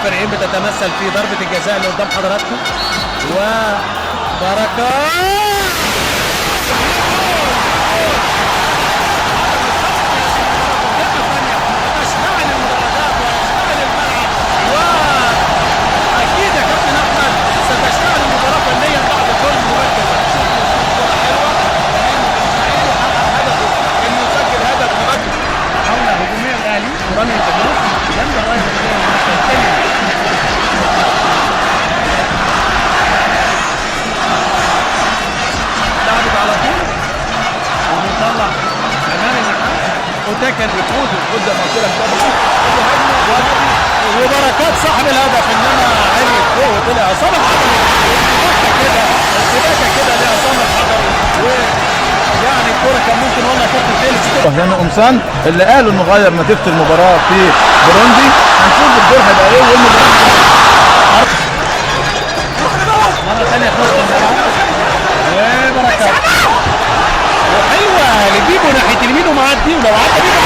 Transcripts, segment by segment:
الفريقين بتتمثل في ضربة الجزاء اللي قدام حضراتكم، وبركات رمي التجربة جنب الرايه الثانيه لعبت على طول وبيطلع امام النحاس وتاكل بفوز قدام قلت لك وبركات صاحب الهدف، انما عرف فوق وطلع عصام الحضري كده السباكه كده لعصام الحضري، يعني الكوره كان ممكن والله كابتن فيليكس هنا قمصان اللي قالوا انه غير نتيجه المباراه في بروندي. هنشوف الدور هيبقى ايه والمباراه مره ثانيه في وسط الملعب وبركات وحلوه لبيبو ناحيه اليمين ومعدي، ولو عدى بيبو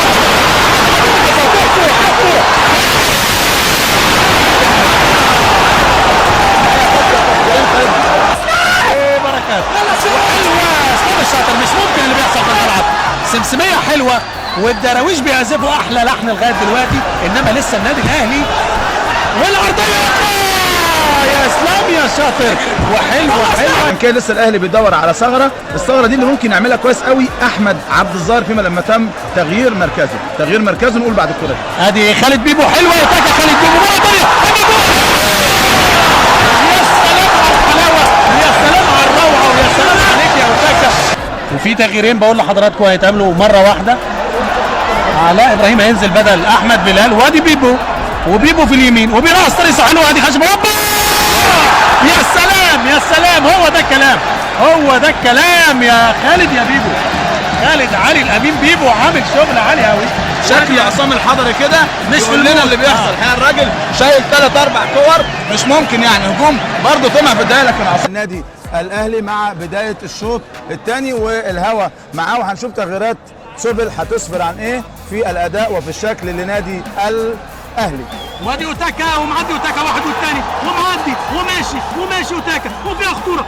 بركات حلوه الشاطر، مش ممكن اللي بيحصل في الملعب. سمسميه حلوه والدراويش بيعزفوا احلى لحن لغايه دلوقتي، انما لسه النادي الاهلي والارضيه يا اسلام يا شاطر وحلوه عشان كده لسه الاهلي بيدور على ثغره، الثغره دي اللي ممكن يعملها كويس قوي احمد عبد الظاهر فيما لما تم تغيير مركزه نقول بعد الكوره دي. ادي خالد بيبو حلوه وتاكا خالد بيبو يا سلام على الحلاوه، يا سلام على الروعه، ويا سلام عليك يا وتاكا. وفي تغييرين بقول لحضراتكم هيتعملوا مره واحده. علاء ابراهيم هينزل بدل احمد بلال، وادي بيبو وبيبو في اليمين وبيرقص طريقه حلوه، ادي خشبه يا سلام يا سلام، هو ده الكلام، هو ده الكلام يا خالد يا بيبو. خالد علي الامين بيبو عامل شغل عالي قوي. شكل عصام الحضري كده مش في لنا اللي بيحصل الحقيقه، الراجل شايل 3-4 كور مش ممكن يعني هجوم برضه طمع في الدقيقه، لكن عصام النادي الاهلي مع بدايه الشوط الثاني والهوا معاه، وهنشوف تغييرات سبل هتسفر عن ايه في الاداء وفي الشكل لنادي الاهلي. وادي اوتاكا ومعدي اوتاكا واحد والثاني ومعدي وماشي اوتاكا وفيها خطوره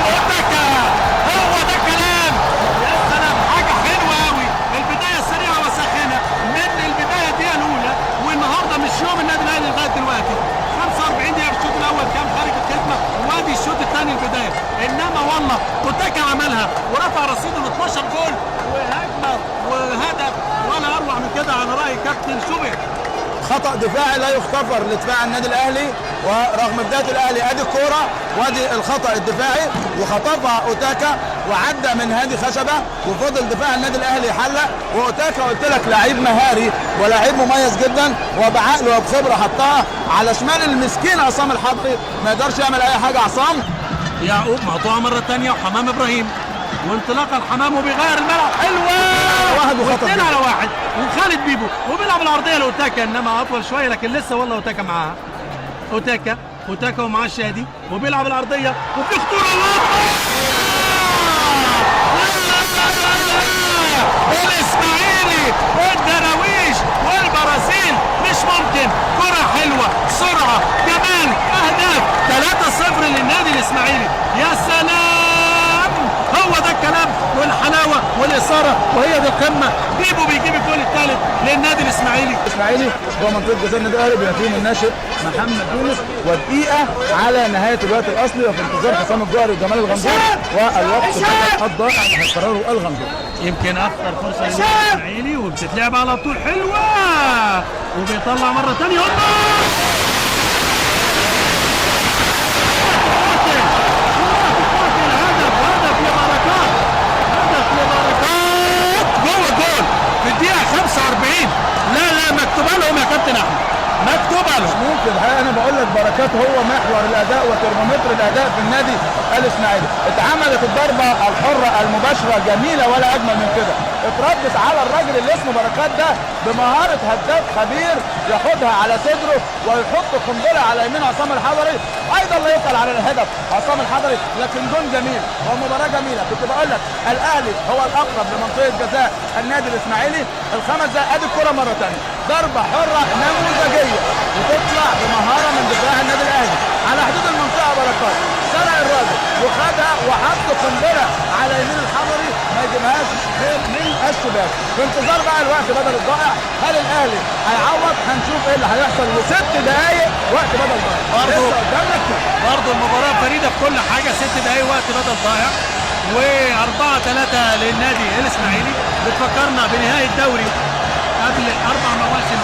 اوتاكا، هو ده الكلام يا سلام، حاجه حلوه قوي. البدايه سريعه وساخنه من البدايه دي الاولى، والنهارده مش يوم النادي الاهلي لغايه دلوقتي 45 دقيقه في الشوط الاول كان خارج الخدمه، وادي الشوط الثاني البدايه، انما والله اوتاكا عملها ورفع رصيده ل 12 جول وهجمه وهدف ولا اروع من كده على راي كابتن شوبير. خطأ دفاعي لا يغتفر لدفاع النادي الاهلي، ورغم بدايه الاهلي ادي الكوره وادي الخطأ الدفاعي وخطفها اوتاكا وعدى من هادي خشبه، وفضل دفاع النادي الاهلي يحلق، واوتاكا قلت لك لعيب مهاري ولاعيب مميز جدا وبعقله وبخبره حطها على شمال المسكين عصام الحضري، ما يقدرش يعمل اي حاجه عصام. يعقوب مقطوعه مره ثانيه وحمام ابراهيم وانطلاق الحمام وبيغير الملعب، حلوه واحد وخطأ 2 على 1 وخالد بيبو وبيلعب العرضيه لاوتاكا، انما اطول شويه لكن لسه والله اوتاكا معاها. اوتاكا ومعاه الشادي وبيلعب العرضيه وفي خطوره الاسماعيلي والدراويش والبرازيل، مش ممكن، كره حلوه سرعه جمال اهداف 3-0 للنادي الاسماعيلي، يا سلام، هو ده الكلام والحلاوه والاثاره وهي دي القمه. بيبو بيجيب الجول الثالث للنادي الاسماعيلي. الاسماعيلي جوه منطقه جزاء النادي الاهلي بينفيهم الناشئ محمد يونس، ودقيقه على نهايه الوقت الاصلي وفي انتظار حسام الجوهري وجمال الغندور والوقت الضائع اللي هيقرره الغندور. يمكن اكثر فرصه للنادي الاسماعيلي وبتتلعب على طول حلوه وبيطلع مره ثانيه مكتوبه لهم يا كابتن احمد، مكتوبه لهم. مش ممكن الحقيقه، انا بقول لك بركات هو محور الاداء وترمومتر الاداء في النادي الاسماعيلي. اتعملت الضربه الحره المباشره جميله ولا اجمل من كده، اتردت على الراجل اللي اسمه بركات ده بمهاره هداف خبير، ياخدها على صدره ويحط قنبله على يمين عصام الحضري، ايضا لا يقل على الهدف عصام الحضري، لكن جون جميل ومباراه جميله. كنت بقول لك الاهلي هو الاقرب لمنطقه جزاء النادي الاسماعيلي. الخمس دقائق ادي الكره مره ثانيه، ضربه حره نموذجيه وتطلع بمهاره من دفاع النادي الاهلي على حدود المنطقه. بركات سرق الراجل وخدها وحط قنبله على يمين الحضري، ما يجيبهاش غير من الشباك. في انتظار بقى الوقت بدل الضائع، هل الاهلي هيعوض؟ هنشوف ايه اللي هيحصل. وست دقائق وقت بدل ضائع برضه المباراه فريده في كل حاجه. 6 دقائق وقت بدل ضائع و4-3 للنادي الاسماعيلي، بتفكرنا بنهائي الدوري قبل 4 مواسم.